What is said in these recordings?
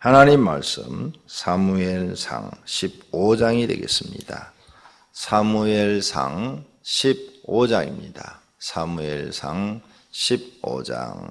하나님 말씀 사무엘상 15장이 되겠습니다. 사무엘상 15장입니다. 사무엘상 15장.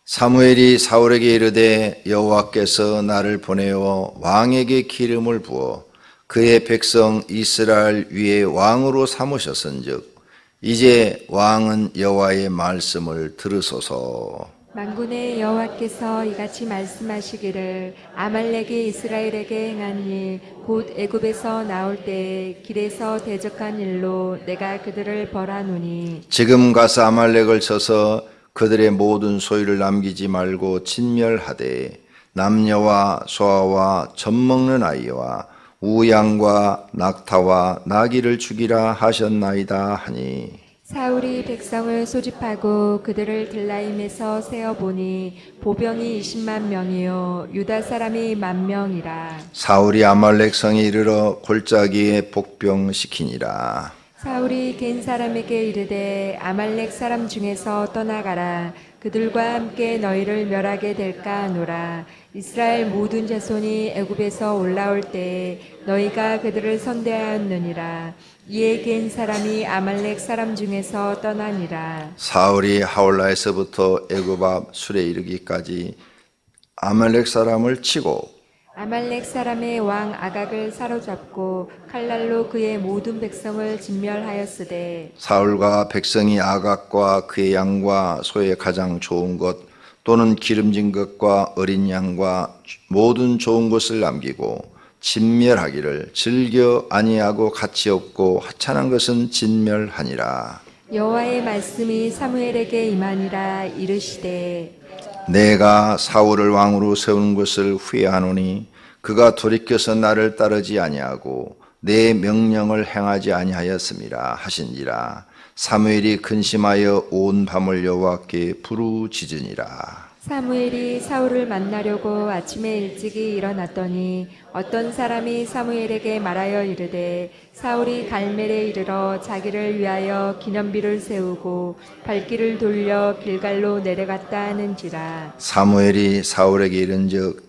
사무엘이 사울에게 이르되 여호와께서 나를 보내어 왕에게 기름을 부어 그의 백성 이스라엘 위에 왕으로 삼으셨은즉 이제 왕은 여호와의 말씀을 들으소서. 만군의 여호와께서 이같이 말씀하시기를 아말렉이 이스라엘에게 행한 일 곧 애굽에서 나올 때에 길에서 대적한 일로 내가 그들을 벌하노니 지금 가서 아말렉을 쳐서 그들의 모든 소유를 남기지 말고 진멸하되 남녀와 소아와 젖먹는 아이와 우양과 낙타와 나귀를 죽이라 하셨나이다 하니 사울이 백성을 소집하고 그들을 들라임에서 세어보니 보병이 20만 명이요 유다 사람이 10,000명이라. 사울이 아말렉 성에 이르러 골짜기에 복병시키니라. 사울이 겐 사람에게 이르되 아말렉 사람 중에서 떠나가라. 그들과 함께 너희를 멸하게 될까 하노라. 이스라엘 모든 자손이 애굽에서 올라올 때에 너희가 그들을 선대하였느니라. 이에 겐 사람이 아말렉 사람 중에서 떠나니라. 사울이 하올라에서부터 애굽 앞 술에 이르기까지 아말렉 사람을 치고 아말렉 사람의 왕 아각을 사로잡고 칼날로 그의 모든 백성을 진멸하였으되 사울과 백성이 아각과 그의 양과 소의 가장 좋은 것 또는 기름진 것과 어린 양과 모든 좋은 것을 남기고 진멸하기를 즐겨 아니하고 가치 없고 하찮은 것은 진멸하니라. 여호와의 말씀이 사무엘에게 임하니라. 이르시되 내가 사울을 왕으로 세우는 것을 후회하노니 그가 돌이켜서 나를 따르지 아니하고 내 명령을 행하지 아니하였음이라 하신지라. 사무엘이 근심하여 온 밤을 여호와께 부르짖으니라. 사무엘이 사울을 만나려고 아침에 일찍이 일어났더니 어떤 사람이 사무엘에게 말하여 이르되 사울이 갈멜에 이르러 자기를 위하여 기념비를 세우고 발길을 돌려 길갈로 내려갔다 하는지라. 사무엘이 사울에게 이른즉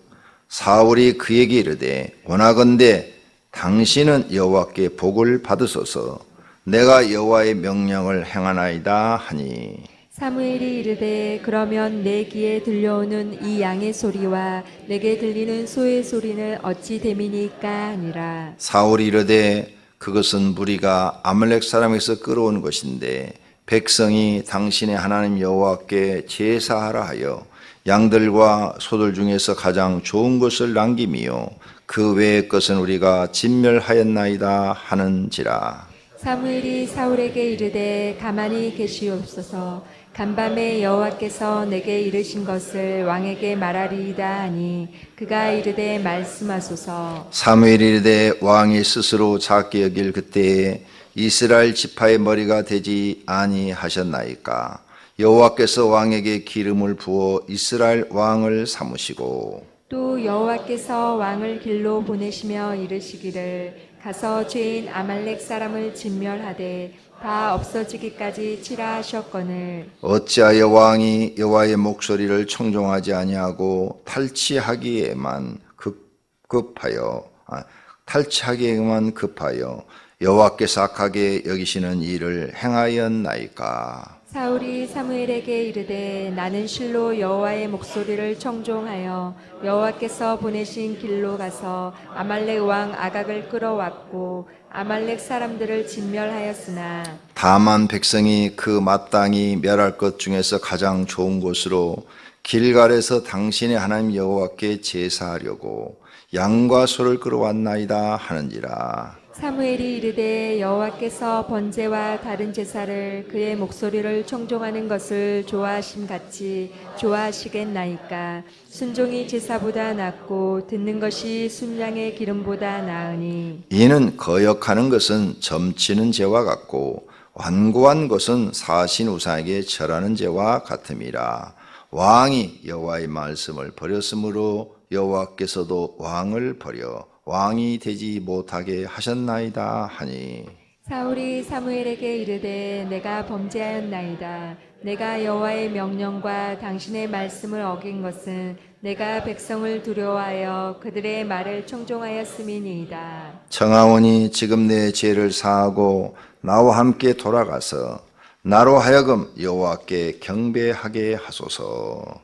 사울이 그에게 이르되 원하건대 당신은 여호와께 복을 받으소서. 내가 여호와의 명령을 행하나이다 하니 사무엘이 이르되 그러면 내 귀에 들려오는 이 양의 소리와 내게 들리는 소의 소리는 어찌 됨이니까 하니라. 사울이 이르되 그것은 무리가 아말렉 사람에게서 끌어온 것인데 백성이 당신의 하나님 여호와께 제사하라 하여 양들과 소들 중에서 가장 좋은 것을 남김이요 그 외의 것은 우리가 진멸하였나이다 하는지라. 사무엘이 사울에게 이르되 가만히 계시옵소서. 간밤에 여호와께서 내게 이르신 것을 왕에게 말하리이다 하니 그가 이르되 말씀하소서. 사무엘이 이르되 왕이 스스로 작게 여길 그때에 이스라엘 지파의 머리가 되지 아니하셨나이까. 여호와께서 왕에게 기름을 부어 이스라엘 왕을 삼으시고 또 여호와께서 왕을 길로 보내시며 이르시기를 가서 죄인 아말렉 사람을 진멸하되 다 없어지기까지 치라 하셨거늘 어찌하여 왕이 여호와의 목소리를 청종하지 아니하고 탈취하기에만 급하여 여호와께서 악하게 여기시는 일을 행하였나이까. 사울이 사무엘에게 이르되 나는 실로 여호와의 목소리를 청종하여 여호와께서 보내신 길로 가서 아말렉 왕 아각을 끌어왔고 아말렉 사람들을 진멸하였으나 다만 백성이 그 마땅히 멸할 것 중에서 가장 좋은 곳으로 길갈에서 당신의 하나님 여호와께 제사하려고 양과 소를 끌어왔나이다 하는지라. 사무엘이 이르되 여호와께서 번제와 다른 제사를 그의 목소리를 청종하는 것을 좋아하심 같이 좋아하시겠나이까. 순종이 제사보다 낫고 듣는 것이 순양의 기름보다 나으니 이는 거역하는 것은 점치는 죄와 같고 완고한 것은 사신 우상에게 절하는 죄와 같음이라. 왕이 여호와의 말씀을 버렸으므로 여호와께서도 왕을 버려 왕이 되지 못하게 하셨나이다 하니 사울이 사무엘에게 이르되 내가 범죄하였나이다. 내가 여호와의 명령과 당신의 말씀을 어긴 것은 내가 백성을 두려워하여 그들의 말을 청종하였음이니이다. 청하오니 지금 내 죄를 사하고 나와 함께 돌아가서 나로 하여금 여호와께 경배하게 하소서.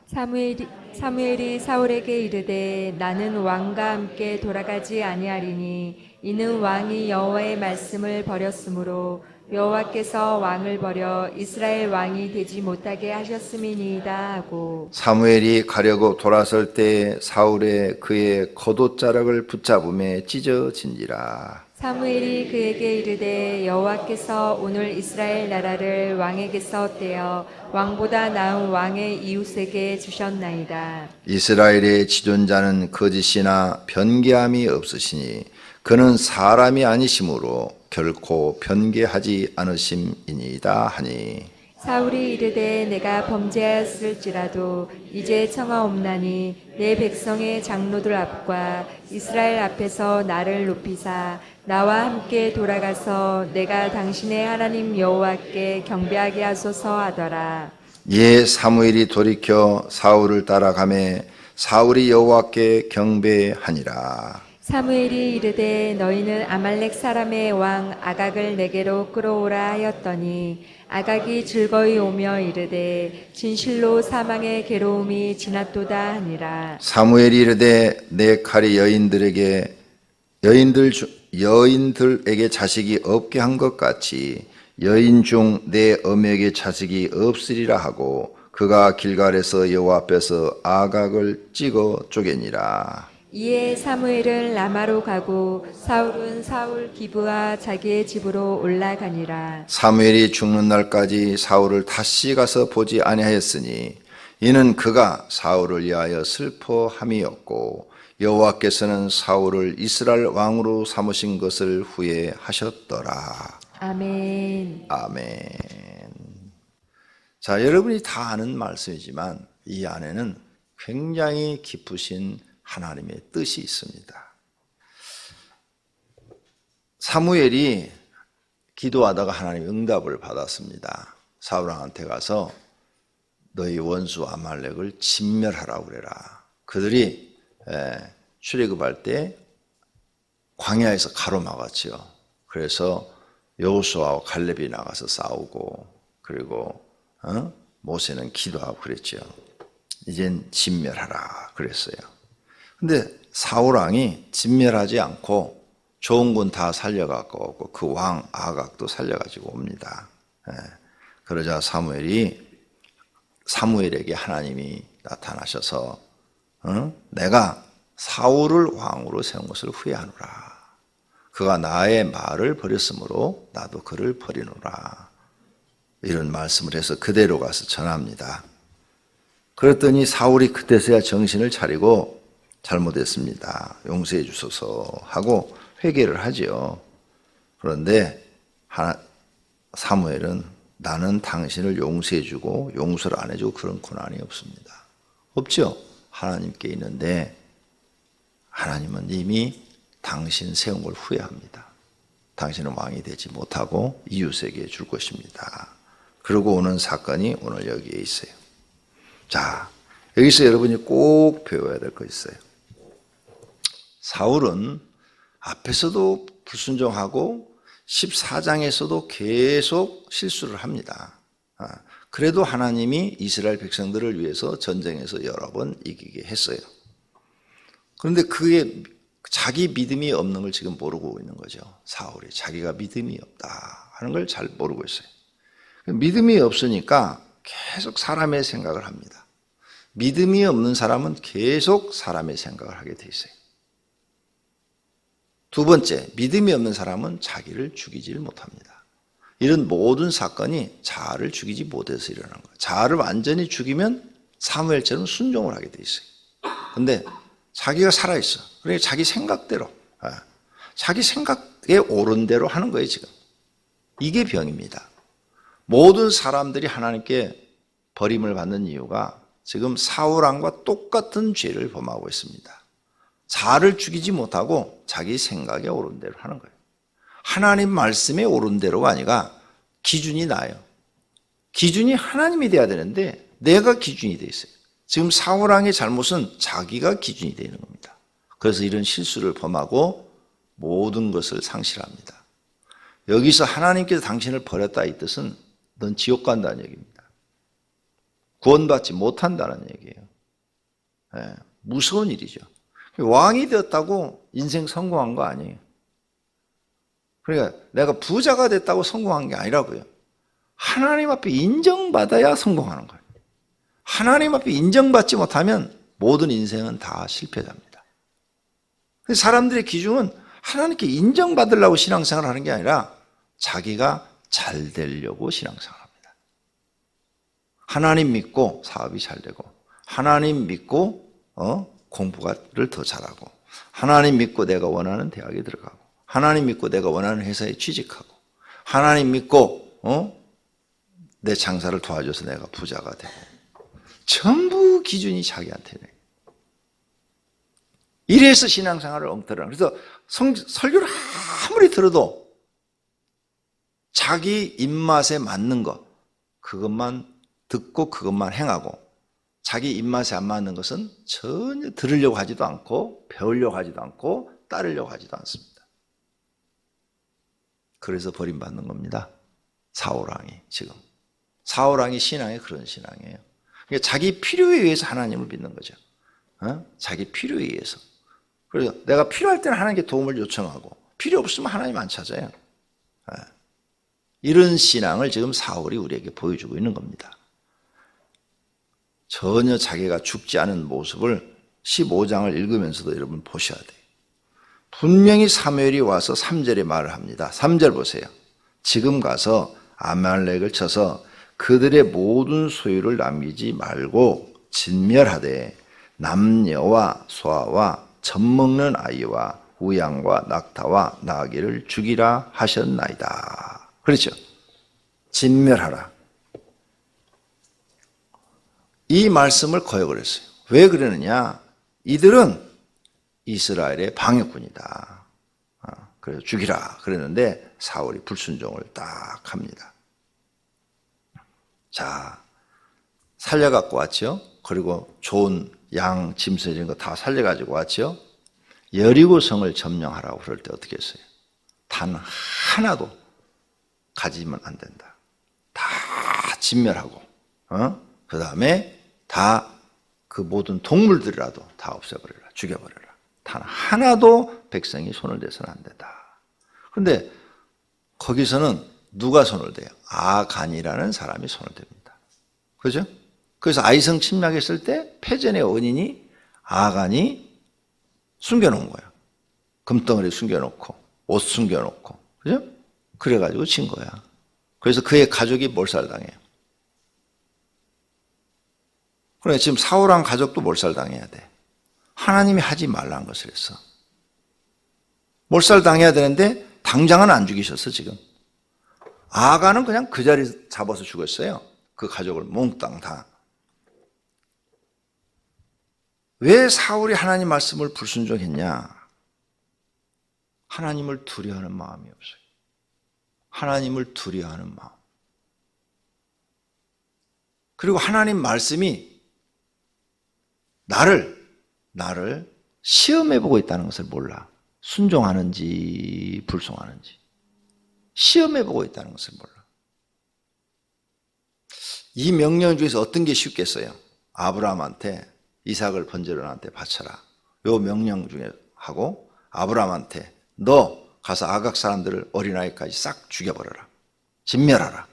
사무엘이 사울에게 이르되 나는 왕과 함께 돌아가지 아니하리니 이는 왕이 여호와의 말씀을 버렸으므로 여호와께서 왕을 버려 이스라엘 왕이 되지 못하게 하셨음이니이다 하고 사무엘이 가려고 돌아설 때 사울의 그의 겉옷자락을 붙잡음에 찢어진지라. 사무엘이 그에게 이르되 여호와께서 오늘 이스라엘 나라를 왕에게서 떼어 왕보다 나은 왕의 이웃에게 주셨나이다. 이스라엘의 지존자는 거짓이나 변개함이 없으시니 그는 사람이 아니심으로 결코 변개하지 않으심이니이다 하니 사울이 이르되 내가 범죄하였을지라도 이제 청하옵나니 내 백성의 장로들 앞과 이스라엘 앞에서 나를 높이사 나와 함께 돌아가서 내가 당신의 하나님 여호와께 경배하게 하소서 하더라. 이에 사무엘이 돌이켜 사울을 따라가매 사울이 여호와께 경배하니라. 사무엘이 이르되 너희는 아말렉 사람의 왕 아각을 내게로 끌어오라 하였더니 아각이 즐거이 오며 이르되 진실로 사망의 괴로움이 지났도다 하니라. 사무엘이 이르되 내 칼이 여인들에게 자식이 없게 한 것 같이 여인 중 내 어미에게 자식이 없으리라 하고 그가 길갈에서 여호와 앞에서 아각을 찍어 쪼개니라. 이에 사무엘은 라마로 가고 사울은 사울 기브와 자기의 집으로 올라가니라. 사무엘이 죽는 날까지 사울을 다시 가서 보지 아니하였으니 이는 그가 사울을 위하여 슬퍼함이었고 여호와께서는 사울을 이스라엘 왕으로 삼으신 것을 후회하셨더라. 아멘. 아멘. 자, 여러분이 다 아는 말씀이지만 이 안에는 굉장히 깊으신 하나님의 뜻이 있습니다. 사무엘이 기도하다가 하나님의 응답을 받았습니다. 사울왕한테 가서 너희 원수 아말렉을 진멸하라고 그래라. 그들이 출애굽할 때 광야에서 가로막았죠. 그래서 여호수아와 칼렙이 나가서 싸우고 그리고 모세는 기도하고 그랬죠. 이젠 진멸하라 그랬어요. 근데 사울왕이 진멸하지 않고 좋은 군 다 살려갖고 그 왕 아각도 살려가지고 옵니다. 그러자 사무엘에게 하나님이 나타나셔서 내가 사울을 왕으로 세운 것을 후회하노라. 그가 나의 말을 버렸으므로 나도 그를 버리노라. 이런 말씀을 해서 그대로 가서 전합니다. 그랬더니 사울이 그때서야 정신을 차리고 잘못했습니다. 용서해 주소서 하고 회개를 하지요. 그런데 사무엘은 나는 당신을 용서해 주고 용서를 안 해주고 그런 권한이 없습니다. 없죠. 하나님께 있는데 하나님은 이미 당신 세운 걸 후회합니다. 당신은 왕이 되지 못하고 이웃에게 줄 것입니다. 그러고 오는 사건이 오늘 여기에 있어요. 자, 여기서 여러분이 꼭 배워야 될 거 있어요. 사울은 앞에서도 불순종하고 14장에서도 계속 실수를 합니다. 그래도 하나님이 이스라엘 백성들을 위해서 전쟁에서 여러 번 이기게 했어요. 그런데 그게 자기 믿음이 없는 걸 지금 모르고 있는 거죠. 사울이 자기가 믿음이 없다 하는 걸 잘 모르고 있어요. 믿음이 없으니까 계속 사람의 생각을 합니다. 믿음이 없는 사람은 계속 사람의 생각을 하게 돼 있어요. 두 번째, 믿음이 없는 사람은 자기를 죽이질 못합니다. 이런 모든 사건이 자아를 죽이지 못해서 일어난 거예요. 자아를 완전히 죽이면 사무엘처럼 순종을 하게 돼 있어요. 근데 자기가 살아있어. 그러니까 자기 생각대로, 자기 생각에 옳은 대로 하는 거예요, 지금. 이게 병입니다. 모든 사람들이 하나님께 버림을 받는 이유가 지금 사울왕과 똑같은 죄를 범하고 있습니다. 자아를 죽이지 못하고 자기 생각에 옳은 대로 하는 거예요. 하나님 말씀에 옳은 대로가 아니라 기준이 나요. 기준이 하나님이 돼야 되는데 내가 기준이 돼 있어요. 지금 사울왕의 잘못은 자기가 기준이 되는 겁니다. 그래서 이런 실수를 범하고 모든 것을 상실합니다. 여기서 하나님께서 당신을 버렸다 이 뜻은 넌 지옥 간다는 얘기입니다. 구원받지 못한다는 얘기예요. 네, 무서운 일이죠. 왕이 되었다고 인생 성공한 거 아니에요. 그러니까 내가 부자가 됐다고 성공한 게 아니라고요. 하나님 앞에 인정받아야 성공하는 거예요. 하나님 앞에 인정받지 못하면 모든 인생은 다 실패자입니다. 사람들의 기준은 하나님께 인정받으려고 신앙생활을 하는 게 아니라 자기가 잘 되려고 신앙생활합니다. 하나님 믿고 사업이 잘 되고, 하나님 믿고 공부를 더 잘하고, 하나님 믿고 내가 원하는 대학에 들어가고, 하나님 믿고 내가 원하는 회사에 취직하고, 하나님 믿고 내 장사를 도와줘서 내가 부자가 되고, 전부 기준이 자기한테네. 이래서 신앙생활을 엉터리라. 그래서 설교를 아무리 들어도 자기 입맛에 맞는 것, 그것만 듣고 그것만 행하고, 자기 입맛에 안 맞는 것은 전혀 들으려고 하지도 않고 배우려고 하지도 않고 따르려고 하지도 않습니다. 그래서 버림받는 겁니다. 사울왕이 지금. 사울왕이 신앙이 그런 신앙이에요. 그러니까 자기 필요에 의해서 하나님을 믿는 거죠. 자기 필요에 의해서. 그래서 내가 필요할 때는 하나님께 도움을 요청하고 필요 없으면 하나님 안 찾아요. 이런 신앙을 지금 사울이 우리에게 보여주고 있는 겁니다. 전혀 자기가 죽지 않은 모습을 15장을 읽으면서도 여러분 보셔야 돼요. 분명히 사무엘이 와서 3절에 말을 합니다. 3절 보세요. 지금 가서 아말렉을 쳐서 그들의 모든 소유를 남기지 말고 진멸하되 남녀와 소아와 젖먹는 아이와 우양과 낙타와 나귀를 죽이라 하셨나이다. 그렇죠? 진멸하라. 이 말씀을 거역을 했어요. 왜 그러느냐? 이들은 이스라엘의 방역군이다. 그래서 죽이라 그랬는데 사울이 불순종을 딱 합니다. 자, 살려갖고 왔죠. 그리고 좋은 양, 짐승 이런 거 다 살려가지고 왔죠. 여리고 성을 점령하라고 그럴 때 어떻게 했어요? 단 하나도 가지면 안 된다. 다 진멸하고, 그 다음에 다 그 모든 동물들이라도 다 없애버려라, 죽여버려라. 단 하나도 백성이 손을 대서는 안 된다. 그런데 거기서는 누가 손을 대요? 아간이라는 사람이 손을 댑니다. 그죠? 그래서 아이성 침략했을 때 패전의 원인이 아간이 숨겨놓은 거예요. 금덩어리 숨겨놓고 옷 숨겨놓고, 그죠? 그래가지고 진 거야. 그래서 그의 가족이 몰살당해요. 그래 지금 사울왕 가족도 몰살당해야 돼. 하나님이 하지 말라는 것을 했어. 몰살당해야 되는데 당장은 안 죽이셨어 지금. 아간은 그냥 그 자리에서 잡아서 죽였어요. 그 가족을 몽땅 다. 왜 사울이 하나님 말씀을 불순종했냐? 하나님을 두려워하는 마음이 없어요. 하나님을 두려워하는 마음. 그리고 하나님 말씀이 나를 시험해보고 있다는 것을 몰라. 순종하는지 불순종하는지 시험해보고 있다는 것을 몰라. 이 명령 중에서 어떤 게 쉽겠어요? 아브라함한테 이삭을 번제로한테 바쳐라. 요 명령 중에 하고 아브라함한테 너 가서 아각 사람들을 어린아이까지 싹 죽여버려라. 진멸하라.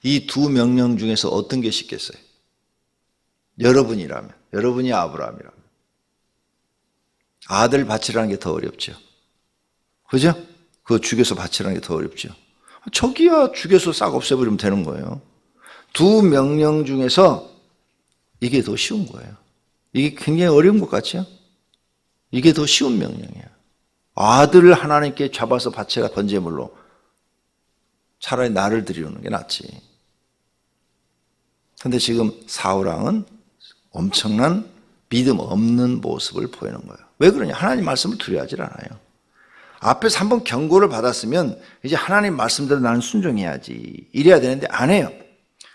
이 두 명령 중에서 어떤 게 쉽겠어요? 여러분이라면, 여러분이 아브라함이라면 아들 바치라는 게 더 어렵죠. 그죠? 그거 죽여서 바치라는 게 더 어렵죠. 저기야 죽여서 싹 없애버리면 되는 거예요. 두 명령 중에서 이게 더 쉬운 거예요. 이게 굉장히 어려운 것 같죠? 이게 더 쉬운 명령이에요. 아들을 하나님께 잡아서 바쳐라 번제물로. 차라리 나를 드리는 게 낫지. 그런데 지금 사울왕은 엄청난 믿음 없는 모습을 보이는 거예요. 왜 그러냐? 하나님 말씀을 두려워하지 않아요. 앞에서 한번 경고를 받았으면 이제 하나님 말씀대로 나는 순종해야지. 이래야 되는데 안 해요.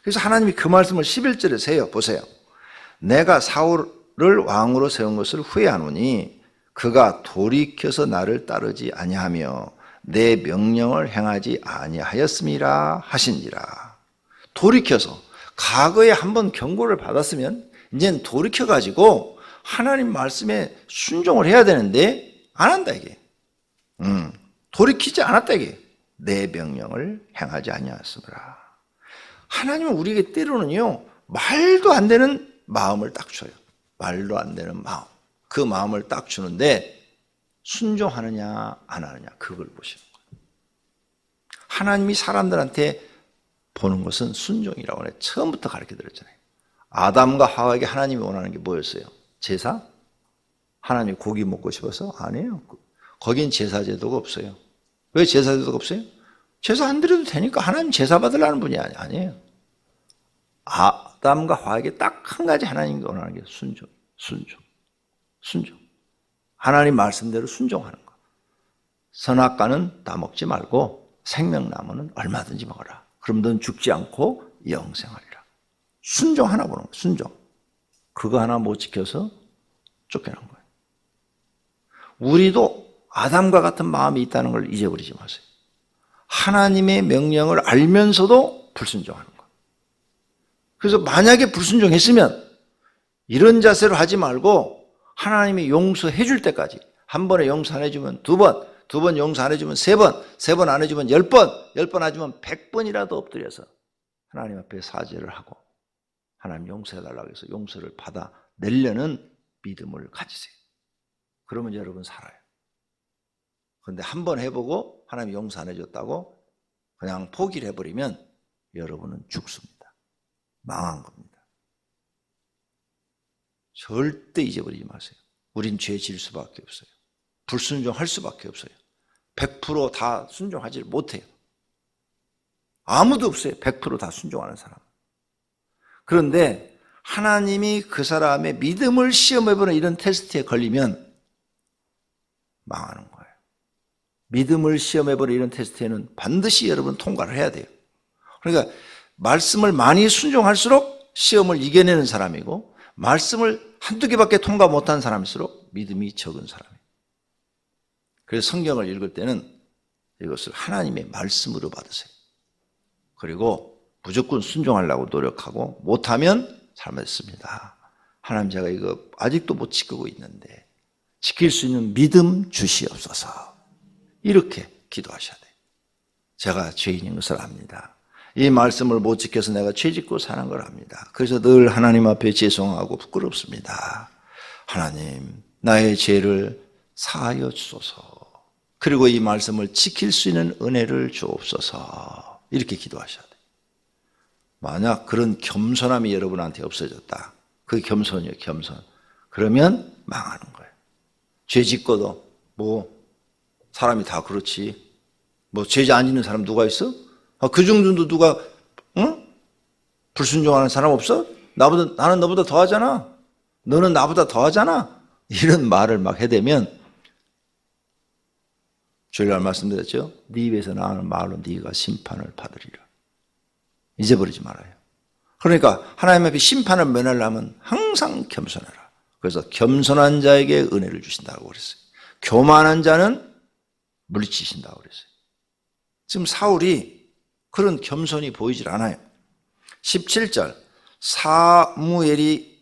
그래서 하나님이 그 말씀을 11절에 해요. 보세요. 내가 사울을 왕으로 세운 것을 후회하노니 그가 돌이켜서 나를 따르지 아니하며 내 명령을 행하지 아니하였음이라 하신지라. 돌이켜서 과거에 한번 경고를 받았으면 이제는 돌이켜가지고 하나님 말씀에 순종을 해야 되는데 안 한다 이게. 돌이키지 않았다 이게. 내 명령을 행하지 아니하였음이라. 하나님은 우리에게 때로는요 말도 안 되는 마음을 딱 줘요. 말도 안 되는 마음. 그 마음을 딱 주는데 순종하느냐 안 하느냐 그걸 보시는 거예요. 하나님이 사람들한테 보는 것은 순종이라고 해요. 처음부터 가르쳐드렸잖아요. 아담과 하와에게 하나님이 원하는 게 뭐였어요? 제사? 하나님이 고기 먹고 싶어서? 아니에요. 거긴 제사 제도가 없어요. 왜 제사 제도가 없어요? 제사 안 드려도 되니까 하나님 제사 받으려는 분이 아니에요. 아담과 하와에게 딱 한 가지 하나님이 원하는 게 순종. 하나님 말씀대로 순종하는 거. 선악과는 따먹지 말고 생명나무는 얼마든지 먹어라. 그럼 넌 죽지 않고 영생하리라. 순종 하나 보는 거예요. 순종. 그거 하나 못 지켜서 쫓겨난 거예요. 우리도 아담과 같은 마음이 있다는 걸 잊어버리지 마세요. 하나님의 명령을 알면서도 불순종하는 거예요. 그래서 만약에 불순종했으면 이런 자세로 하지 말고 하나님이 용서해 줄 때까지, 한 번에 용서 안 해주면 두 번, 두 번 용서 안 해주면 세 번, 세 번 안 해주면 10번, 10번 안 해주면 100번이라도 엎드려서 하나님 앞에 사죄를 하고 하나님 용서해달라고 해서 용서를 받아내려는 믿음을 가지세요. 그러면 여러분 살아요. 그런데 한 번 해보고 하나님이 용서 안 해줬다고 그냥 포기를 해버리면 여러분은 죽습니다. 망한 겁니다. 절대 잊어버리지 마세요. 우린 죄 질 수밖에 없어요. 불순종할 수밖에 없어요. 100% 다 순종하지 못해요. 아무도 없어요. 100% 다 순종하는 사람. 그런데 하나님이 그 사람의 믿음을 시험해보는 이런 테스트에 걸리면 망하는 거예요. 믿음을 시험해보는 이런 테스트에는 반드시 여러분 통과를 해야 돼요. 그러니까 말씀을 많이 순종할수록 시험을 이겨내는 사람이고 말씀을 한두 개밖에 통과 못한 사람일수록 믿음이 적은 사람이에요. 그래서 성경을 읽을 때는 이것을 하나님의 말씀으로 받으세요. 그리고 무조건 순종하려고 노력하고 못하면 잘못했습니다. 하나님 제가 이거 아직도 못 지키고 있는데 지킬 수 있는 믿음 주시옵소서. 이렇게 기도하셔야 돼요. 제가 죄인인 것을 압니다. 이 말씀을 못 지켜서 내가 죄짓고 사는 걸 압니다. 그래서 늘 하나님 앞에 죄송하고 부끄럽습니다. 하나님, 나의 죄를 사하여 주소서. 그리고 이 말씀을 지킬 수 있는 은혜를 주옵소서. 이렇게 기도하셔야 돼요. 만약 그런 겸손함이 여러분한테 없어졌다. 그게 겸손이에요, 겸손. 그러면 망하는 거예요. 죄 짓고도 사람이 다 그렇지. 죄 안 짓는 사람 누가 있어? 그 정도도 누가 불순종하는 사람 없어? 나는 너보다 더하잖아. 너는 나보다 더하잖아. 이런 말을 막 해대면 주일날 말씀드렸죠. 네 입에서 나오는 말로 네가 심판을 받으리라. 잊어버리지 말아요. 그러니까 하나님 앞에 심판을 면하려면 항상 겸손해라. 그래서 겸손한 자에게 은혜를 주신다고 그랬어요. 교만한 자는 물리치신다고 그랬어요. 지금 사울이 그런 겸손이 보이질 않아요. 17절 사무엘이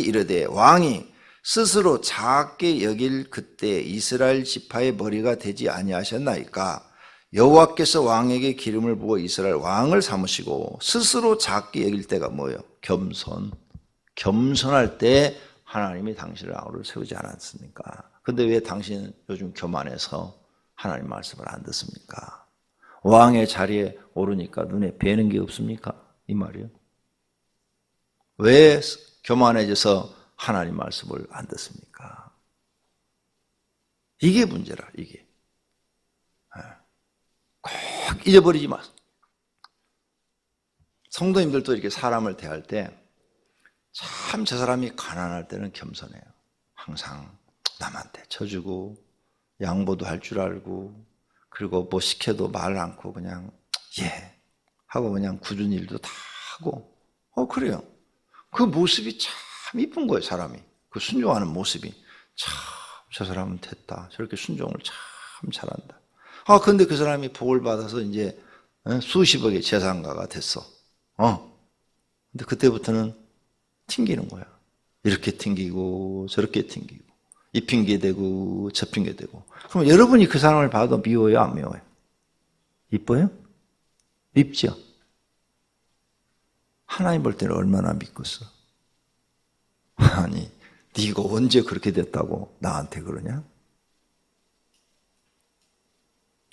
이르되 왕이 스스로 작게 여길 그때 이스라엘 지파의 머리가 되지 아니하셨나이까. 여호와께서 왕에게 기름을 부어 이스라엘 왕을 삼으시고 스스로 작게 여길 때가 뭐예요? 겸손할 때 하나님이 당신을 왕으로 세우지 않았습니까? 근데 왜 당신은 요즘 교만해서 하나님 말씀을 안 듣습니까? 왕의 자리에 오르니까 눈에 뵈는 게 없습니까? 이 말이요. 왜 교만해져서 하나님 말씀을 안 듣습니까? 이게 문제라, 이게. 꼭 잊어버리지 마세요. 성도님들도 이렇게 사람을 대할 때 참 저 사람이 가난할 때는 겸손해요. 항상 남한테 쳐주고 양보도 할 줄 알고, 그리고 뭐 시켜도 말 않고 그냥 예 하고 그냥 굳은 일도 다 하고, 그래요. 그 모습이 참 이쁜 거예요. 사람이 그 순종하는 모습이 참, 저 사람은 됐다, 저렇게 순종을 참 잘한다. 근데 그 사람이 복을 받아서 이제 수십억의 재산가가 됐어. 근데 그때부터는 튕기는 거야. 이렇게 튕기고 저렇게 튕기고, 이 핑계 대고 저 핑계 대고. 그럼 여러분이 그 사람을 봐도 미워요, 안 미워요? 이뻐요? 밉죠? 하나님 볼 때는 얼마나 믿겠어? 아니, 네가 언제 그렇게 됐다고 나한테 그러냐?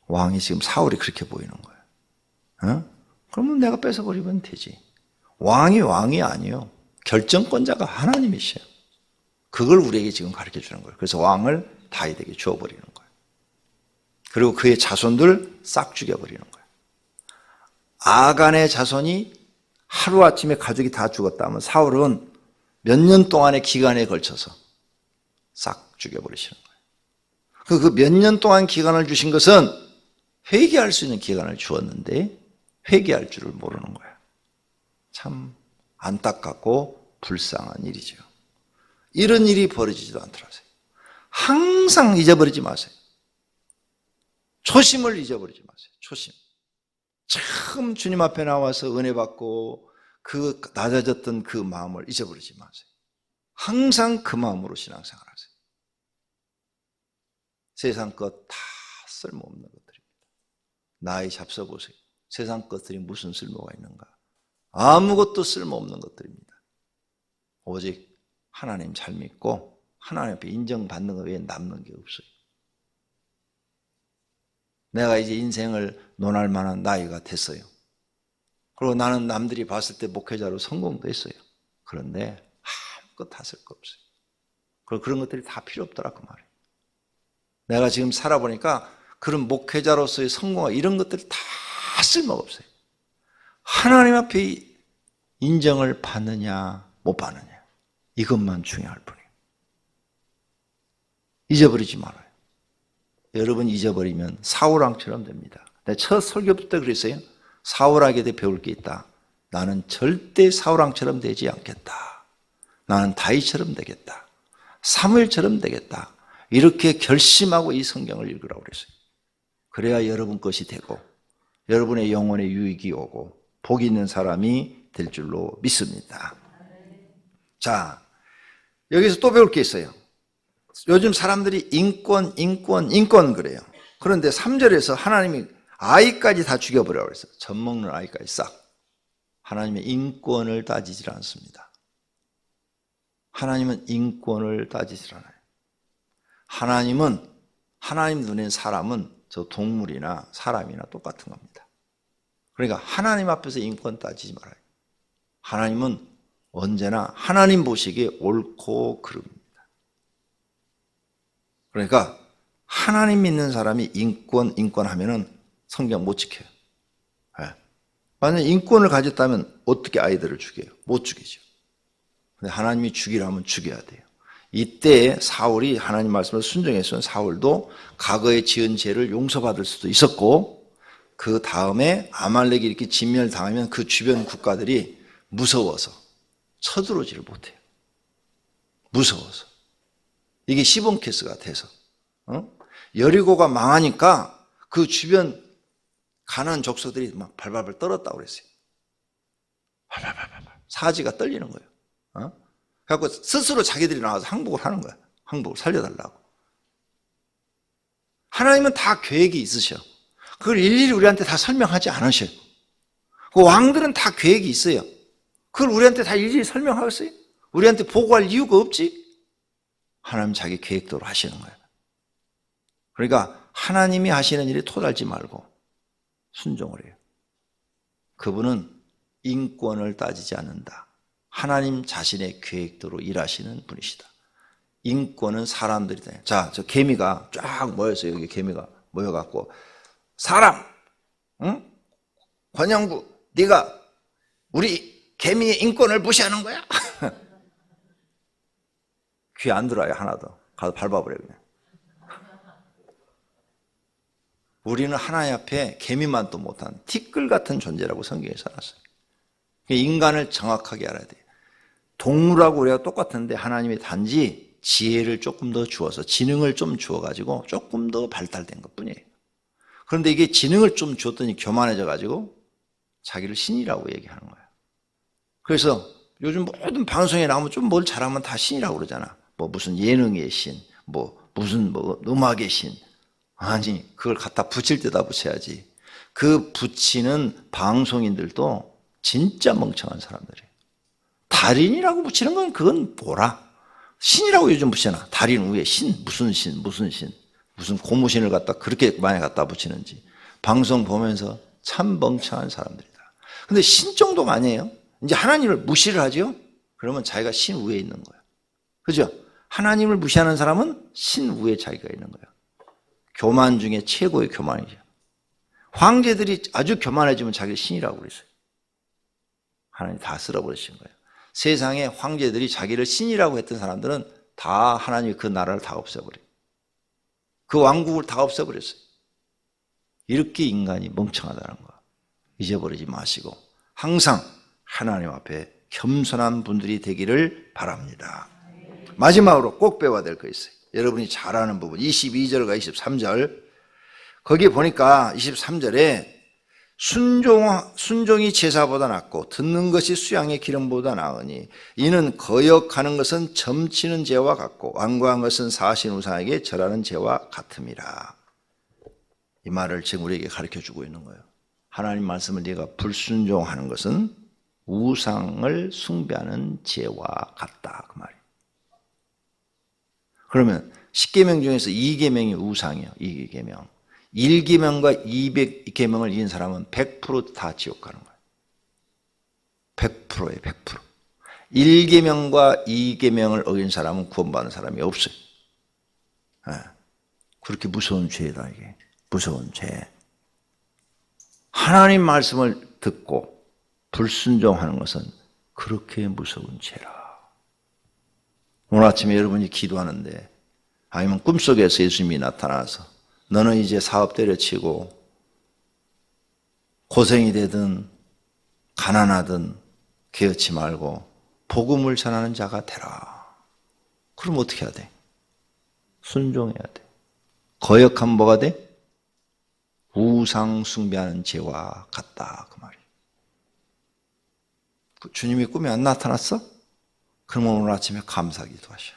왕이 지금 사울이 그렇게 보이는 거야. 그러면 내가 뺏어버리면 되지. 왕이 아니요, 결정권자가 하나님이셔요. 그걸 우리에게 지금 가르쳐 주는 거예요. 그래서 왕을 다윗에게 주어버리는 거예요. 그리고 그의 자손들 싹 죽여버리는 거예요. 아간의 자손이 하루아침에 가족이 다 죽었다면 사울은 몇 년 동안의 기간에 걸쳐서 싹 죽여버리시는 거예요. 그 몇 년 동안 기간을 주신 것은 회개할 수 있는 기간을 주었는데 회개할 줄을 모르는 거예요. 참 안타깝고 불쌍한 일이죠. 이런 일이 벌어지지도 않더라고요. 항상 잊어버리지 마세요. 초심을 잊어버리지 마세요. 초심. 처음 주님 앞에 나와서 은혜 받고 그 낮아졌던 그 마음을 잊어버리지 마세요. 항상 그 마음으로 신앙생활 하세요. 세상 것 다 쓸모없는 것들입니다. 나이 잡숴보세요. 세상 것들이 무슨 쓸모가 있는가? 아무것도 쓸모없는 것들입니다. 오직 하나님 잘 믿고 하나님 앞에 인정받는 것 외에 남는 게 없어요. 내가 이제 인생을 논할 만한 나이가 됐어요. 그리고 나는 남들이 봤을 때 목회자로 성공도 했어요. 그런데 아무것도 다 쓸 거 없어요. 그리고 그런 것들이 다 필요 없더라 그 말이에요. 내가 지금 살아보니까 그런 목회자로서의 성공과 이런 것들이 다 쓸모가 없어요. 하나님 앞에 인정을 받느냐 못 받느냐, 이것만 중요할 뿐이에요. 잊어버리지 말아요. 여러분 잊어버리면 사울왕처럼 됩니다. 내가 첫 설교 때 그랬어요. 사울에게 배울 게 있다. 나는 절대 사울왕처럼 되지 않겠다. 나는 다윗처럼 되겠다. 사무엘처럼 되겠다. 이렇게 결심하고 이 성경을 읽으라고 그랬어요. 그래야 여러분 것이 되고 여러분의 영혼에 유익이 오고 복이 있는 사람이 될 줄로 믿습니다. 자, 여기서 또 배울 게 있어요. 요즘 사람들이 인권 그래요. 그런데 3절에서 하나님이 아이까지 다 죽여버리라고 그랬어요. 젖 먹는 아이까지 싹. 하나님의 인권을 따지질 않습니다. 하나님은 인권을 따지질 않아요. 하나님 눈엔 사람은 저 동물이나 사람이나 똑같은 겁니다. 그러니까 하나님 앞에서 인권 따지지 말아요. 하나님은 언제나 하나님 보시기에 옳고 그릅니다. 그러니까 하나님 믿는 사람이 인권 하면은 성경 못 지켜요. 만약 인권을 가졌다면 어떻게 아이들을 죽여요? 못 죽이죠. 근데 하나님이 죽이라면 죽여야 돼요. 이때 사울이 하나님 말씀을 순종했으면 사울도 과거에 지은 죄를 용서받을 수도 있었고, 그 다음에 아말렉이 이렇게 진멸당하면 그 주변 국가들이 무서워서 쳐들어오지를 못해요. 무서워서. 이게 시본케스가 돼서 여리고가 망하니까 그 주변 가나안 족속들이 막 발발발 떨었다고 그랬어요. 발발발발 사지가 떨리는 거예요. 그래갖고 스스로 자기들이 나와서 항복을 하는 거야. 항복을 살려달라고. 하나님은 다 계획이 있으셔. 그걸 일일이 우리한테 다 설명하지 않으셔요. 그 왕들은 다 계획이 있어요. 그걸 우리한테 다 일일이 설명하겠어요? 우리한테 보고할 이유가 없지? 하나님 자기 계획대로 하시는 거예요. 그러니까 하나님이 하시는 일에 토달지 말고 순종을 해요. 그분은 인권을 따지지 않는다. 하나님 자신의 계획대로 일하시는 분이시다. 인권은 사람들이다. 자, 저 개미가 쫙 모였어요. 여기 개미가 모여갖고 사람, 응? 권영구, 네가 우리 개미의 인권을 무시하는 거야? 귀 안 들어요. 하나도. 가서 밟아버려 그냥. 우리는 하나님 앞에 개미만도 못한 티끌 같은 존재라고 성경에 써놨어요. 인간을 정확하게 알아야 돼요. 동물하고 우리가 똑같은데 하나님이 단지 지혜를 조금 더 주어서 지능을 좀 주어가지고 조금 더 발달된 것뿐이에요. 그런데 이게 지능을 좀 줬더니 교만해져가지고 자기를 신이라고 얘기하는 거예요. 그래서 요즘 모든 방송에 나오면 좀 뭘 잘하면 다 신이라고 그러잖아. 뭐 무슨 예능의 신, 무슨 음악의 신. 아니, 그걸 갖다 붙일 때다 붙여야지. 그 붙이는 방송인들도 진짜 멍청한 사람들이에요. 달인이라고 붙이는 건 그건 뭐라? 신이라고 요즘 붙여놔. 달인 위에 신, 무슨 고무신을 갖다 그렇게 많이 갖다 붙이는지. 방송 보면서 참 멍청한 사람들이다. 근데 신 정도가 아니에요. 이제 하나님을 무시를 하죠? 그러면 자기가 신 위에 있는 거예요. 그죠? 하나님을 무시하는 사람은 신 위에 자기가 있는 거예요. 교만 중에 최고의 교만이죠. 황제들이 아주 교만해지면 자기를 신이라고 그랬어요. 하나님 다 쓸어버리신 거예요. 세상에 황제들이 자기를 신이라고 했던 사람들은 다 하나님이 그 나라를 다 없애버려요. 그 왕국을 다 없애버렸어요. 이렇게 인간이 멍청하다는 거 잊어버리지 마시고 항상 하나님 앞에 겸손한 분들이 되기를 바랍니다. 마지막으로 꼭 배워야 될 거 있어요. 여러분이 잘 아는 부분 22절과 23절 거기에 보니까 23절에 순종이 제사보다 낫고 듣는 것이 수양의 기름보다 나으니 이는 거역하는 것은 점치는 죄와 같고 완고한 것은 사신 우상에게 절하는 죄와 같음이라. 이 말을 지금 우리에게 가르쳐주고 있는 거예요. 하나님 말씀을 네가 불순종하는 것은 우상을 숭배하는 죄와 같다 그 말이에요. 그러면 10계명 중에서 2계명이 우상이에요. 2계명 1계명과 200계명을 이긴 사람은 100% 다 지옥 가는 거예요. 100%예요. 100%. 1계명과 2계명을 어긴 사람은 구원받는 사람이 없어요. 네. 그렇게 무서운 죄다 이게. 무서운 죄. 하나님 말씀을 듣고 불순종하는 것은 그렇게 무서운 죄라. 오늘 아침에 여러분이 기도하는데 아니면 꿈속에서 예수님이 나타나서 너는 이제 사업 때려치고 고생이 되든 가난하든 개의치 말고 복음을 전하는 자가 되라. 그럼 어떻게 해야 돼? 순종해야 돼. 거역하면 뭐가 돼? 우상 숭배하는 죄와 같다 그 말이에요. 주님이 꿈에 안 나타났어? 그러면 오늘 아침에 감사기도 하셔.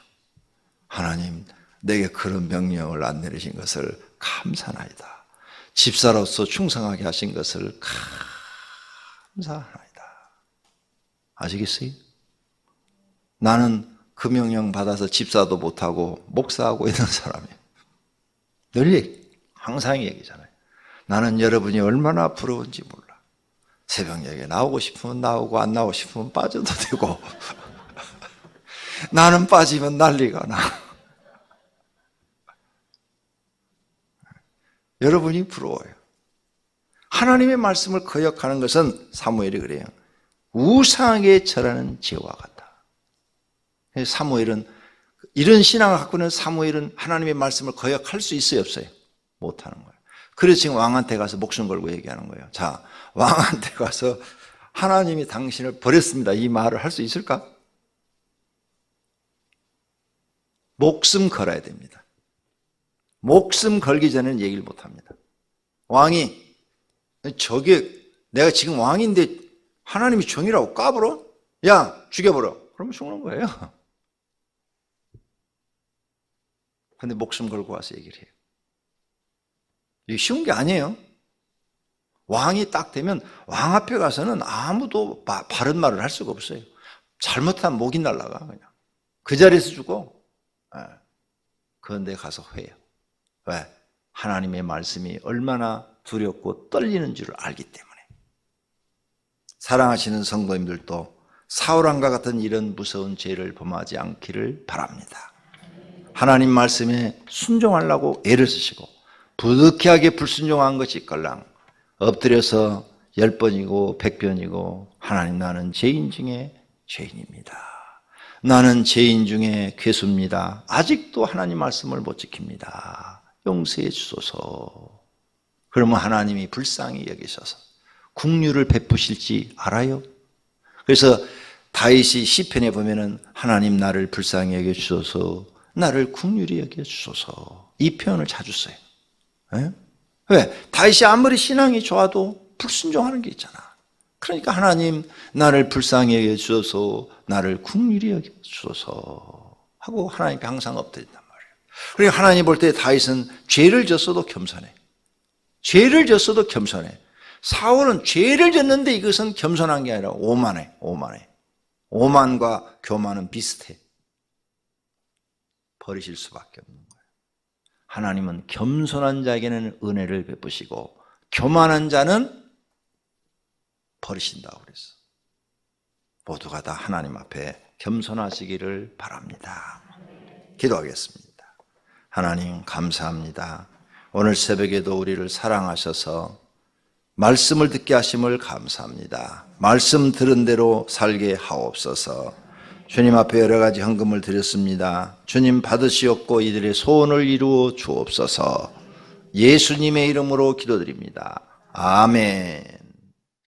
하나님 내게 그런 명령을 안 내리신 것을 감사하나이다. 집사로서 충성하게 하신 것을 감사하나이다. 아시겠어요? 나는 그 명령 받아서 집사도 못하고 목사하고 있는 사람이에요. 늘 항상 얘기잖아요. 나는 여러분이 얼마나 부러운지 몰라. 새벽 예배에 나오고 싶으면 나오고 안 나오고 싶으면 빠져도 되고 나는 빠지면 난리가 나. 여러분이 부러워요. 하나님의 말씀을 거역하는 것은 사무엘이 그래요. 우상에 절하는 죄와 같다. 사무엘은 이런 신앙을 갖고 있는 사무엘은 하나님의 말씀을 거역할 수 있어요, 없어요? 못하는 거예요. 그래서 지금 왕한테 가서 목숨 걸고 얘기하는 거예요. 자, 왕한테 가서 하나님이 당신을 버렸습니다. 이 말을 할 수 있을까? 목숨 걸어야 됩니다. 목숨 걸기 전에는 얘기를 못합니다. 왕이 저게 내가 지금 왕인데 하나님이 종이라고 까불어? 야 죽여버려. 그러면 죽는 거예요. 근데 목숨 걸고 와서 얘기를 해요. 이게 쉬운 게 아니에요. 왕이 딱 되면 왕 앞에 가서는 아무도 바른 말을 할 수가 없어요. 잘못하면 목이 날라가 그냥. 그 자리에서 죽어. 그런데 가서 회요. 왜? 하나님의 말씀이 얼마나 두렵고 떨리는 줄을 알기 때문에. 사랑하시는 성도님들도 사울왕과 같은 이런 무서운 죄를 범하지 않기를 바랍니다. 하나님 말씀에 순종하려고 애를 쓰시고 부득이하게 불순종한 것이 걸랑 엎드려서 10번이고 100번이고 하나님 나는 죄인 중에 죄인입니다. 나는 죄인 중에 괴수입니다. 아직도 하나님 말씀을 못 지킵니다. 용서해 주소서. 그러면 하나님이 불쌍히 여기셔서 긍휼을 베푸실지 알아요? 그래서 다윗이 시편에 보면은 하나님 나를 불쌍히 여겨 주소서, 나를 긍휼히 여겨 주소서, 이 표현을 자주 써요. 예? 왜? 다윗이 아무리 신앙이 좋아도 불순종하는 게 있잖아. 그러니까 하나님 나를 불쌍히 여겨 주소서, 나를 긍휼히 여겨 주소서 하고 하나님께 항상 엎드린단 말이에요. 그러니까 하나님 볼 때 다윗은 죄를 졌어도 겸손해. 죄를 졌어도 겸손해. 사울은 죄를 졌는데 이것은 겸손한 게 아니라 오만해. 오만과 교만은 비슷해. 버리실 수밖에 없는 거예요. 하나님은 겸손한 자에게는 은혜를 베푸시고 교만한 자는 버리신다고 그랬어. 모두가 다 하나님 앞에 겸손하시기를 바랍니다. 기도하겠습니다. 하나님 감사합니다. 오늘 새벽에도 우리를 사랑하셔서 말씀을 듣게 하심을 감사합니다. 말씀 들은 대로 살게 하옵소서. 주님 앞에 여러 가지 헌금을 드렸습니다. 주님 받으시옵고 이들의 소원을 이루어 주옵소서. 예수님의 이름으로 기도드립니다. 아멘.